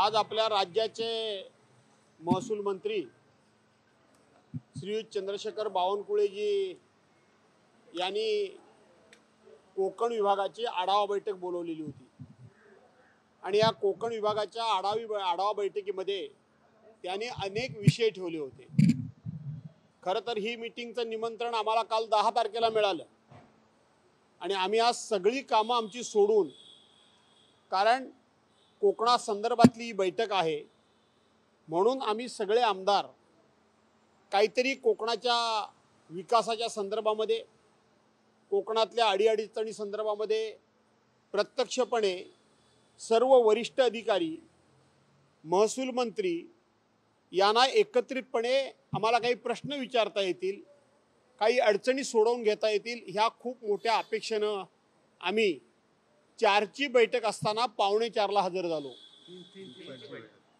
आज आपल्या राज्याचे महसूल मंत्री श्रीयुत चंद्रशेखर बावनकुळेजी यांनी कोकण विभागाची आढावा बैठक बोलवलेली होती आणि या कोकण विभागाच्या आढावा बैठकीमध्ये त्यांनी अनेक विषय ठेवले होते। खरं तर ही मीटिंगचं निमंत्रण आम्हाला काल 10 तारखेला मिळालं आणि आम्ही आज सगळी कामं आमची सोडून, कारण कोकणा संदर्भातली ही बैठक आहे म्हणून आम्ही सगळे आमदार काहीतरी कोकणाच्या विकासाच्या संदर्भामध्ये, कोकणातल्या अडीअडचणी संदर्भामध्ये प्रत्यक्षपणे सर्व वरिष्ठ अधिकारी, महसूल मंत्री यांना एकत्रितपणे आम्हाला काही प्रश्न विचारता येतील, काही अडचणी सोडवून घेता येतील, ह्या खूप मोठ्या अपेक्षेनं आम्ही 4ची बैठक असताना 4:45ला हजर झालो।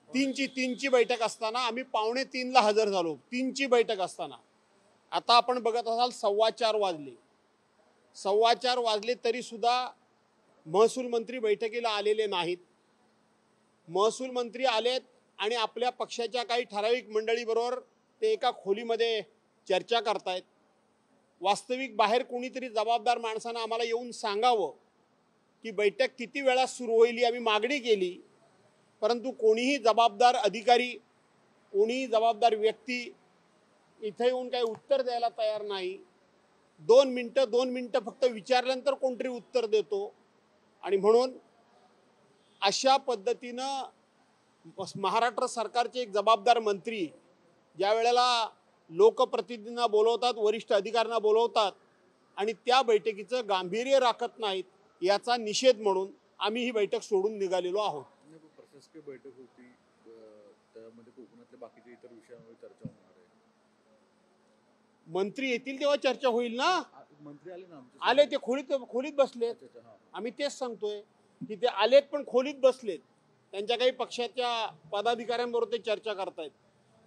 3ची बैठक असताना आम्ही 2:45ला हजर झालो। 3ची बैठक असताना आता आपण बघत असाल 4:15 वाजले। 4:15 वाजले तरी सुद्धा महसूल मंत्री बैठकीला आलेले नाहीत। महसूल मंत्री आलेत आणि आपल्या पक्षाच्या काही ठराविक मंडळीबरोबर ते एका खोलीमध्ये चर्चा करतायत। वास्तविक बाहेर कोणीतरी जबाबदार माणसानं आम्हाला येऊन सांगावं की बैठक किती वेळा सुरू होईल, आम्ही मागणी केली, परंतु कोणीही जबाबदार अधिकारी, कोणीही जबाबदार व्यक्ती इथे येऊन काही उत्तर द्यायला तयार नाही। 2 मिनिटं फक्त विचारल्यानंतर कोणतरी उत्तर देतो आणि म्हणून अशा पद्धतीनं महाराष्ट्र सरकारचे एक जबाबदार मंत्री ज्या वेळेला लोकप्रतिनिधींना बोलवतात, वरिष्ठ अधिकाऱ्यांना बोलवतात आणि त्या बैठकीचं गांभीर्य राखत नाहीत, याचा निषेध म्हणून आम्ही ही बैठक सोडून निघालेलो आहोत। प्रशासकीय बैठक होती, त्यामध्ये कोकणातल्या बाकीच्या इतर विषयांवर चर्चा होणार आहे। मंत्री येतील तेव्हा चर्चा होईल ना। मंत्री आले ना, आले, ते खोलीत बसलेत। आम्ही तेच सांगतोय की ते आलेत पण खोलीत बसलेत, त्यांच्या काही पक्षाच्या पदाधिकाऱ्यांबरोबर ते चर्चा करतायत।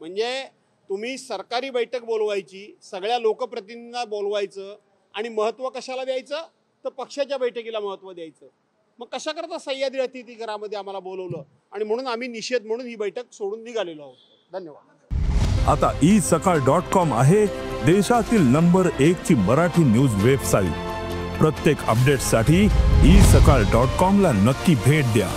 म्हणजे तुम्ही सरकारी बैठक बोलवायची, सगळ्या लोकप्रतिनिधींना बोलवायचं आणि महत्त्व कशाला द्यायचं, तर पक्षाच्या बैठकीला महत्त्व द्यायचं। मग कशा करता सह्याद्री अतिथीगृहामध्ये आम्हाला बोलवलं आणि म्हणून आम्ही निषेध म्हणून ही बैठक सोडून निघालेलो आहोत। धन्यवाद। आता isakal.com आहे देशातील नंबर 1 ची मराठी न्यूज वेबसाईट। प्रत्येक अपडेटसाठी isakal.com ला नक्की भेट द्या।